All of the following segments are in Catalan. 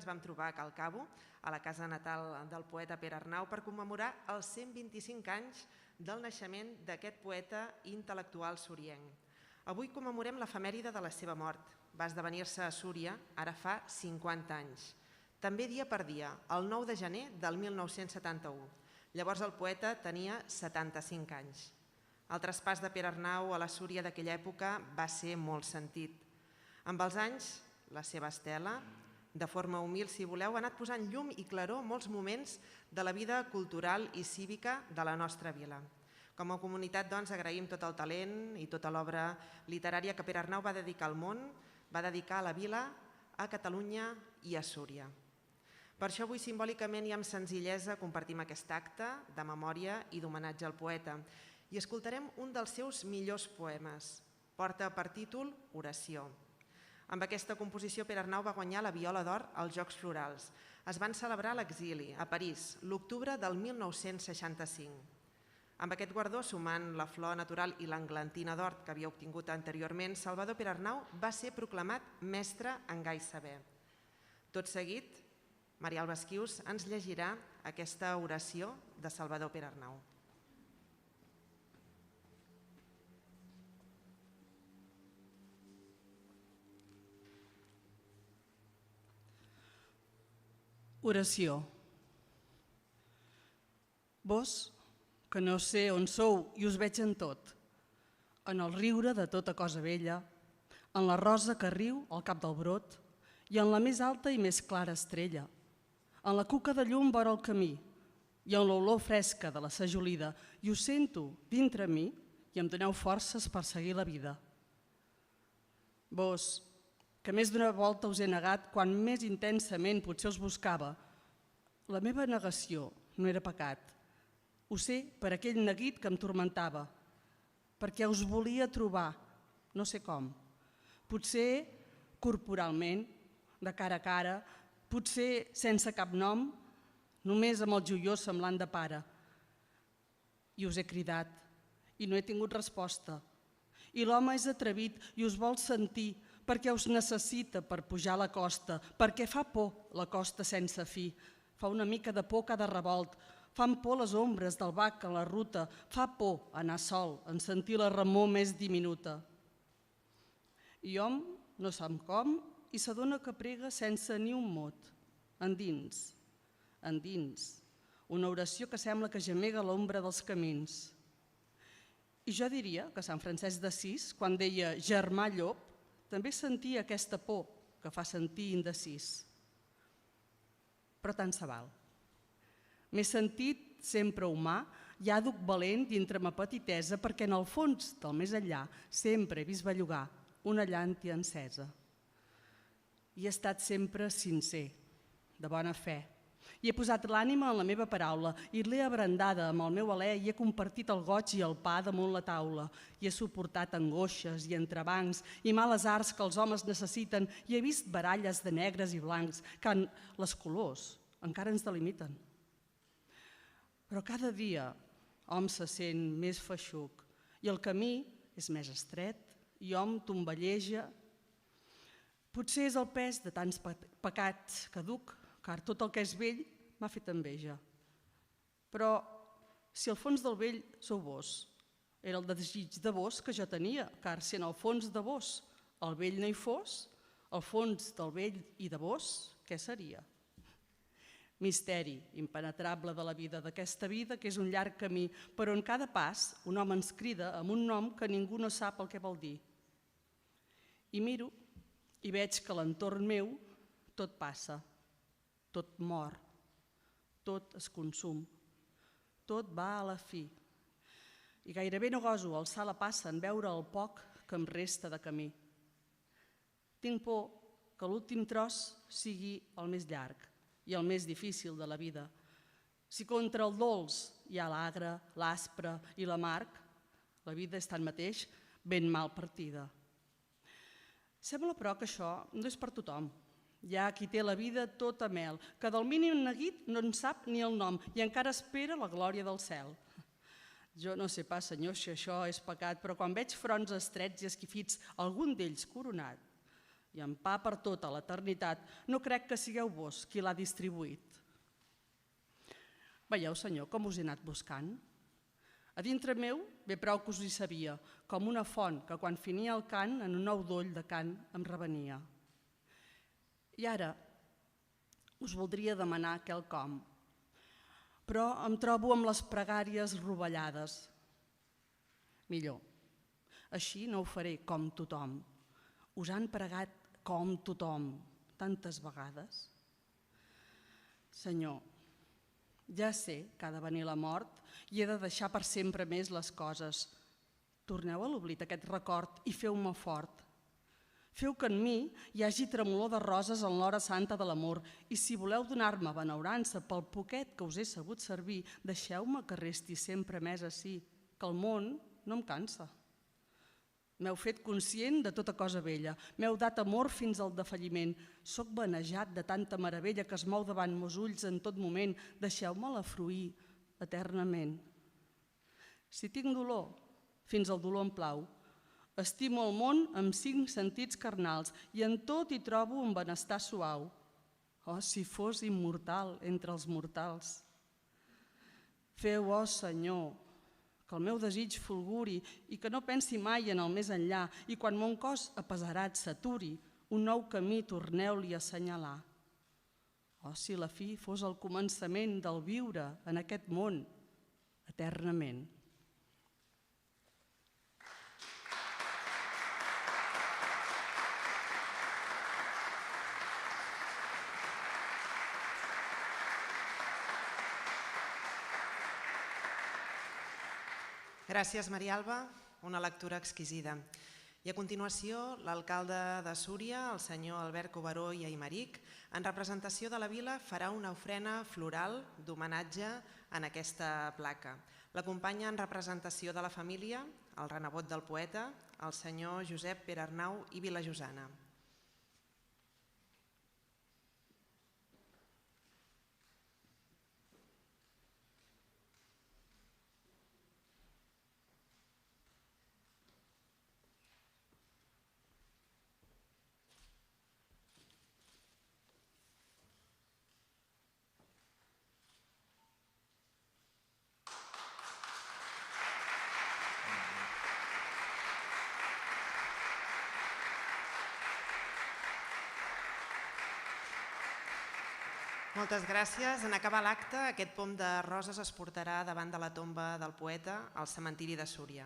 ens vam trobar a Cal Cabo, a la casa natal del poeta Pere Arnau, per commemorar els 125 anys del naixement d'aquest poeta intel·lectual sorienc. Avui commemorem l'efemèride de la seva mort. Va esdevenir-se a Súria ara fa 50 anys. També dia per dia, el 9 de gener del 1971. Llavors el poeta tenia 75 anys. El traspàs de Pere Arnau a la Súria d'aquella època va ser molt sentit. Amb els anys, la seva estela, de forma humil si voleu, ha anat posant llum i claror molts moments de la vida cultural i cívica de la nostra vila. Com a comunitat, doncs, agraïm tot el talent i tota l'obra literària que Pere Arnau va dedicar al món, va dedicar a la vila, a Catalunya i a Súria. Per això avui simbòlicament i amb senzillesa compartim aquest acte de memòria i d'homenatge al poeta i escoltarem un dels seus millors poemes. Porta per títol Oració. Amb aquesta composició Pere Arnau va guanyar la Viola d'Or als Jocs Florals. Es van celebrar a l'exili, a París, l'octubre del 1965. Amb aquest guardó, sumant la flor natural i l'englantina d'or que havia obtingut anteriorment, Salvador Pere Arnau va ser proclamat mestre en gai saber. Tot seguit, Maria Alba Esquius ens llegirà aquesta oració de Salvador Pere Arnau. Oració. Vos, que no sé on sou i us veig en tot, en el riure de tota cosa vella, en la rosa que riu al cap del brot i en la més alta i més clara estrella, en la cuca de llum vora el camí i en l'olor fresca de la sajolida, i ho sento dintre mi i em doneu forces per seguir la vida. Vos, que més d'una volta us he negat quan més intensament potser us buscava. La meva negació no era pecat. Ho sé per aquell neguit que em tormentava, perquè us volia trobar, no sé com. Potser corporalment, de cara a cara, potser sense cap nom, només amb el joiós semblant de pare. I us he cridat, i no he tingut resposta. I l'home és atrevit i us vol sentir, perquè us necessita per pujar la costa, perquè fa por la costa sense fi, fa una mica de por cada revolt, fan por les ombres del bac a la ruta, fa por anar sol, en sentir la remor més diminuta. I hom no sap com i s'adona que prega sense ni un mot, endins, una oració que sembla que gemega a l'ombra dels camins. I jo diria que Sant Francesc d'Assís, quan deia germà llop, també sentia aquesta por que fa sentir indecís. Però tant se val. M'he sentit sempre humà i àduc valent dintre ma petitesa perquè en el fons del més enllà sempre he vist bellugar una llàntia encesa. I he estat sempre sincer, de bona fe. I he posat l'ànima en la meva paraula i l'he abrandada amb el meu alè i he compartit el goig i el pa damunt la taula i he suportat angoixes i entrebancs i males arts que els homes necessiten i he vist baralles de negres i blancs que les colors encara ens delimiten. Però cada dia hom se sent més feixuc i el camí és més estret i hom tomballeja. Potser és el pes de tants pecats que duc, car tot el que és vell m'ha fet enveja. Però si al fons del vell sou vos, era el desig de vos que jo tenia, car si en el fons de vos el vell no hi fos, el fons del vell i de vos, què seria? Misteri impenetrable de la vida, d'aquesta vida que és un llarg camí, però en cada pas un home ens crida amb un nom que ningú no sap el que vol dir. I miro i veig que a l'entorn meu tot passa, tot mor, tot es consum, tot va a la fi. I gairebé no goso alçar la passa en veure el poc que em resta de camí. Tinc por que l'últim tros sigui el més llarg i el més difícil de la vida. Si contra el dolç hi ha l'agre, l'aspre i l'amarg, la vida és tanmateix ben mal partida. Sembla, però, que això no és per tothom. Hi ha qui té la vida tota mel, que del mínim neguit no en sap ni el nom i encara espera la glòria del cel. Jo no sé pas, senyor, si això és pecat, però quan veig fronts estrets i esquifits, algun d'ells coronat, i en pa per tota l'eternitat, no crec que sigueu vos qui l'ha distribuït. Veieu, Senyor, com us he anat buscant? A dintre meu, bé prou que us hi sabia, com una font que quan finia el cant en un nou doll de cant em revenia. I ara us voldria demanar quelcom, però em trobo amb les pregàries rovellades. Millor, així no ho faré com tothom. Us han pregat com tothom, tantes vegades. Senyor, ja sé que ha de venir la mort i he de deixar per sempre més les coses. Torneu a l'oblit aquest record i feu-me fort. Feu que en mi hi hagi tremolor de roses en l'hora santa de l'amor i si voleu donar-me benaurança pel poquet que us he sabut servir, deixeu-me que resti sempre més ací, que el món no em cansa. M'heu fet conscient de tota cosa vella, m'heu dat amor fins al defalliment, soc benejat de tanta meravella que es mou davant meus ulls en tot moment, deixeu-me-la fruir eternament. Si tinc dolor, fins al dolor em plau. Estimo el món amb 5 sentits carnals i en tot hi trobo un benestar suau. Oh, si fos immortal entre els mortals. Feu, oh Senyor, que el meu desig fulguri i que no pensi mai en el més enllà i quan mon cos apesarat s'aturi, un nou camí torneu-li a assenyalar. Oh, si la fi fos el començament del viure en aquest món eternament. Gràcies, Maria Alba, una lectura exquisida. I a continuació, l'alcalde de Súria, el senyor Albert Coberó i Aimeric, en representació de la vila, farà una ofrena floral d'homenatge en aquesta placa. L'acompanya en representació de la família, el renebot del poeta, el senyor Josep Perarnau i Vilajosana. Moltes gràcies. En acabar l'acte, aquest pom de roses es portarà davant de la tomba del poeta al cementiri de Súria.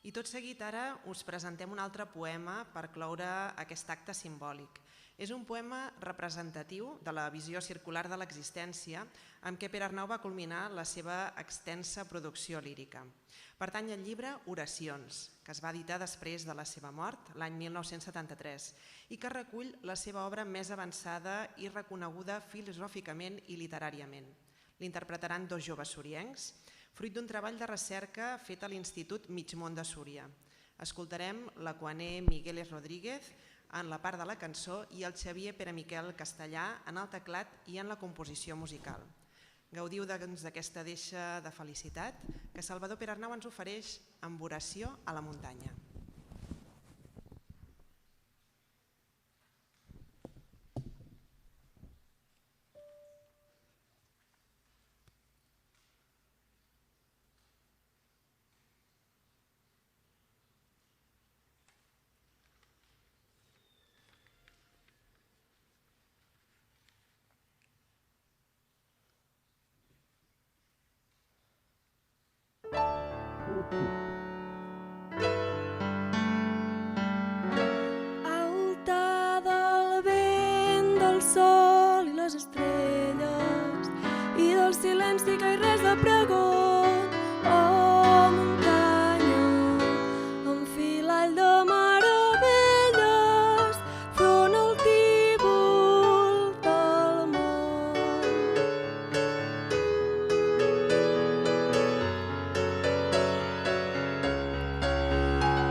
I tot seguit ara us presentem un altre poema per cloure aquest acte simbòlic. És un poema representatiu de la visió circular de l'existència amb què Perarnau va culminar la seva extensa producció lírica. Pertany al llibre Oracions, que es va editar després de la seva mort, l'any 1973, i que recull la seva obra més avançada i reconeguda filosòficament i literàriament. L'interpretaran 2 joves suriencs, fruit d'un treball de recerca fet a l'Institut Migmont de Súria. Escoltarem l'equaner Miguel Rodríguez en la part de la cançó i el Xavier Pere Miquel Castellà en el teclat i en la composició musical. Gaudiu d'aquesta deixa de felicitat que Salvador Perarnau ens ofereix amb Oració a la muntanya. Alta del vent, del sol i les estrelles i del silenci que hi res de pregó. Oh, muntanya, enfilall de meravelles, front al tíbul del món.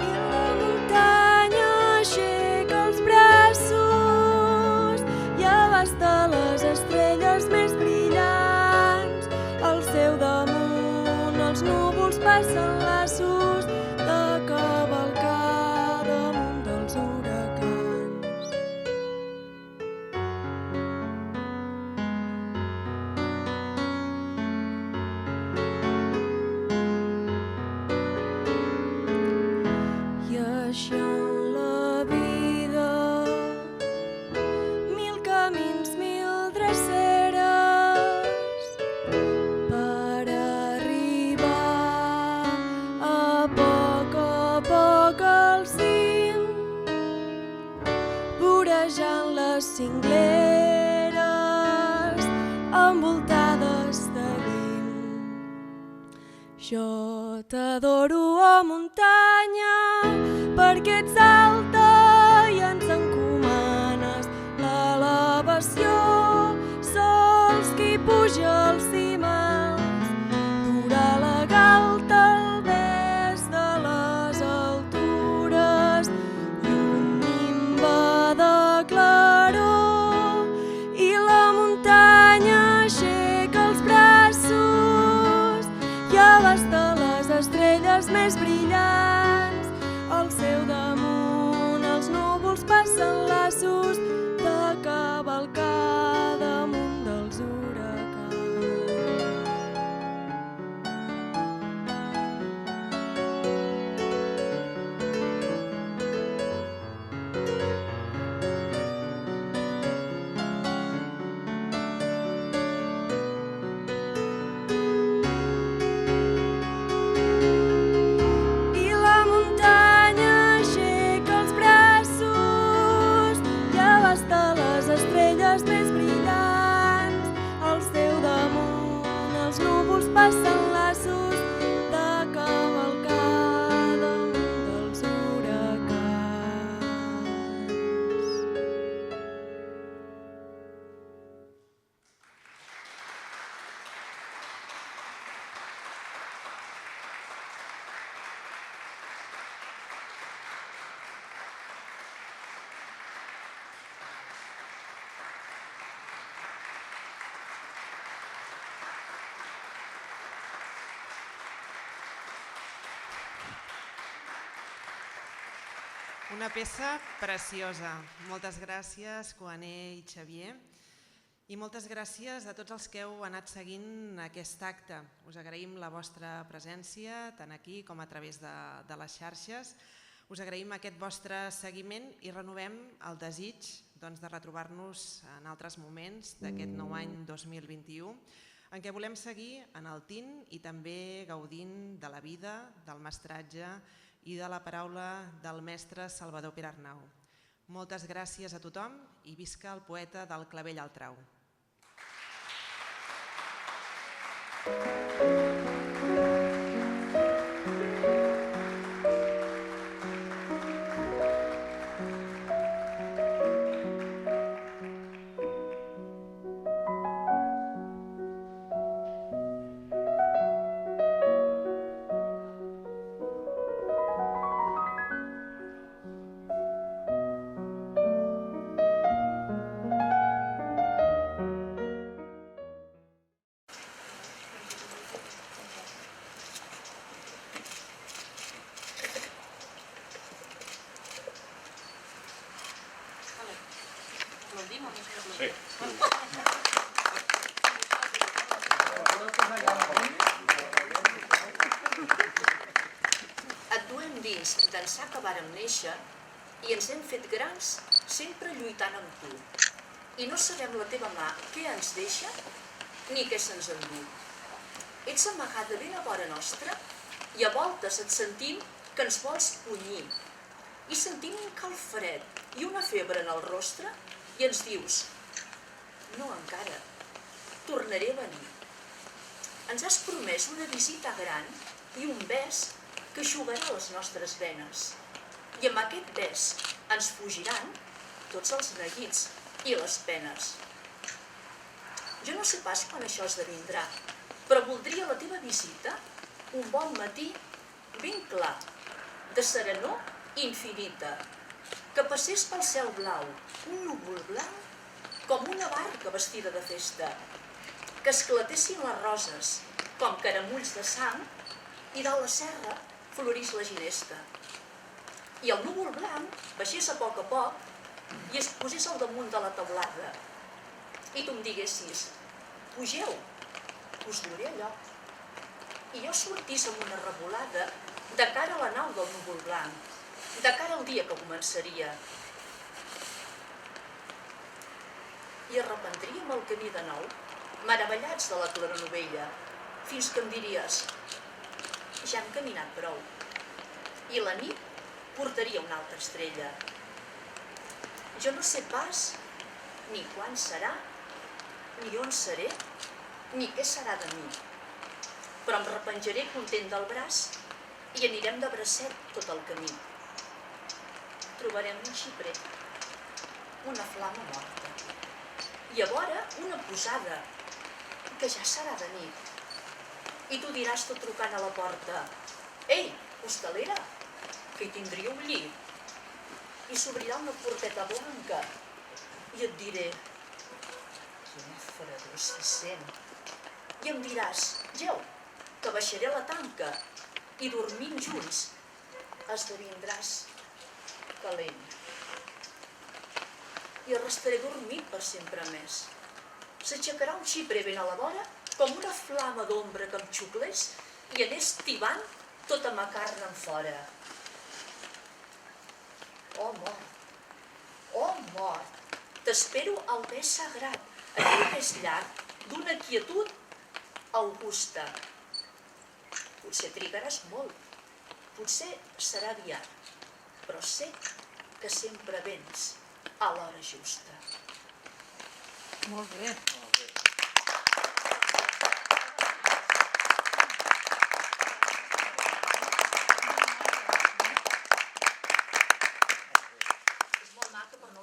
I la muntanya aixeca els braços i abasta les estrelles més brillants. Al seu damunt els núvols passen laços de cavalcar damunt dels huracans. Jo t'adoro, oh muntanya, perquè ets alta i ens encomanes l'elevació. Sols qui puja als cimals durà la galta al bes de les altures i un nimbe de claror. I la muntanya aixeca els braços i abasta les estrelles més brillants. Al seu damunt els núvols passen laços de cavalcar damunt dels huracans. I la muntanya aixeca els braços i abasta les estrelles més brillants. Al seu damunt els núvols passen laços de cavalcar damunt dels huracans. Una peça preciosa. Moltes gràcies, Coaner i Xavier. I moltes gràcies a tots els que heu anat seguint aquest acte. Us agraïm la vostra presència, tant aquí com a través de les xarxes. Us agraïm aquest vostre seguiment i renovem el desig de retrobar-nos en altres moments d'aquest nou any 2021, en què volem seguir en el tint i també gaudint de la vida, del mestratge i de la paraula del mestre Salvador Perarnau. Moltes gràcies a tothom i visca el poeta del clavell al trau. Et duem dins d'ençà que vàrem néixer i ens hem fet grans sempre lluitant amb tu. I no sabem la teva mà què ens deixa ni què se'ns endú. Ets amagada ben a vora nostra i a voltes et sentim que ens vols punyir. I sentim un calfred i una febre en el rostre i ens dius: no encara, tornaré a venir. Ens has promès una visita gran i un bes que eixugarà les nostres venes. I amb aquest bes ens fugiran tots els neguits i les penes. Jo no sé pas quan això esdevindrà, però voldria la teva visita un bon matí ben clar, de serenor infinita, que passés pel cel blau un núvol blanc com una barca vestida de festa, que esclatessin les roses com caramulls de sang i dalt la serra florís la ginesta. I el núvol blanc baixés a poc i es posés al damunt de la teulada. I tu em diguessis: pugeu, us duré allò. I jo sortís amb una revolada de cara a la nau del núvol blanc, de cara al dia que començaria. I arrepentríem el camí de nou, meravellats de la claranovella, fins que em diries: ja hem caminat prou. I la nit portaria una altra estrella. Jo no sé pas ni quan serà, ni on seré, ni què serà de mi. però em repenjaré content del braç i anirem de bracet tot el camí. Trobarem un xiprer, una flama morta, i a vora una posada, que ja serà de nit. I tu diràs tot trucant a la porta: «Ei, hostalera, que hi tindria un llit». I s'obrirà una porteta blanca i et diré: «Quina fredor se sent». I em diràs: «Geu, que baixaré la tanca», i dormint junts esdevindràs calent. I restaré dormit per sempre més. S'aixecarà un xiprer ben a la vora, com una flama d'ombra que em xuclés i anés tibant tota ma carn en fora. Oh mort, t'espero al bes sagrat, aquell bes llarg d'una quietud augusta. Potser trigaràs molt, potser serà aviat, però sé que sempre vens a l'hora justa. Molt bé.